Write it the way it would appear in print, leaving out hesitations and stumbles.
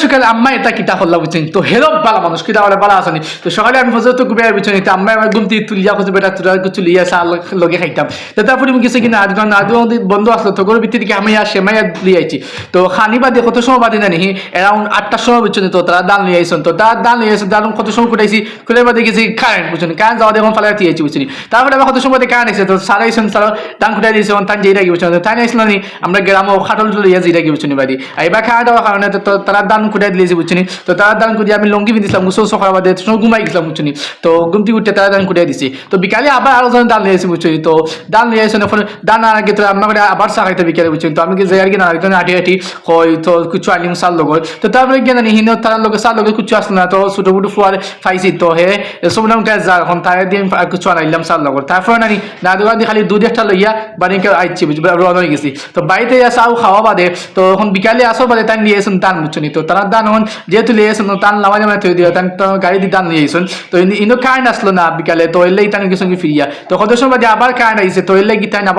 সকালে আম্মা এটা কিতা হল্লা বুঝছেন তো হেরো বালা মানুষ কিতা বলে বালা আসেনি তো সকালে আমি ফজর তো গুবে বুঝছেন তো আম্মা আমার গুমতি তুলিয়া খুঁজে বেটা তোরা কিছু লিয়া চা লগে খাইতাম তো তারপরে আমি কিছু কিনা আজ কারণ আদৌ বন্ধ আসলো তো গরুর ভিত্তি থেকে আমি আর সেমাইয়া লিয়াইছি তো খানি বাদে কত সময় বাদে জানি অ্যারাউন্ড 8টার সময় বুঝছেন তো তারা দান লিয়ে আইসন তো তার দান লিয়ে আইসন তার কত সময় কুটাইছি খুলে বাদে গেছি কারেন্ট বুঝছেন কারেন্ট যাওয়া দেখুন ফালে দিয়েছি বুঝছেন তারপরে আবার কত সময় কারেন্ট এসে তো সারা আইসন সারা দান কুটাই দিয়েছে তান যেই রাখি বুঝছেন তাই আইসল নি আমরা গ্রামও খাটল লিয়া যেই রাখি বুঝছেন বাড়ি এবার খাওয়া দেওয়ার কারণে তো তারা দান কুটাই দিয়েছি বুঝছেন তো তারা দান কুটিয়ে আমি লঙ্গি পিঁধিছিলাম গোসল সকাল বাদে ঘুমাই গেছিলাম বুঝছেন তো ঘুমতি উঠতে তারা দান কুটাই দিছি তো বিকালে আবার আরো জন দান লিয়েছি বুঝছেন তো দান লিয়ে আইসন এখন দান আগে তো আমার আবার চা খাইতে বিকেলে বুঝছেন তো আমি যাই আর কি না একজন আটি আটি হয় তো কিছু আনিম সার লগর তো তারপরে গিয়ে জানি হিনো তার লগে সার লগে কিছু আসলো না তো ছোটো মুটো ফুয়ার পাইছি তো হে সব নাম কাজ যা এখন তাই দিয়ে কিছু আনাইলাম সার লগর তারপরে নানি না দোকান দিয়ে খালি দুধ একটা লইয়া বাড়িকে আইছি বুঝছি রওনা হয়ে গেছি তো বাড়িতে চাও খাওয়া বাদে তো এখন বিকালে আসো বাদে তাই নিয়ে এসেন দান বুঝছেন তো তারা দান এখন যেহেতু লিয়ে এসেন টান নামা জামা থই দিয়ে তান গাড়ি দিয়ে দান নিয়ে এসেন তো ইনো কারেন্ট আসলো না বিকালে তো এলেই তান কিছু ফিরিয়া তো কত সময় বাদে আবার কারেন্ট আইছে তো এলে গিয়ে তাই আবার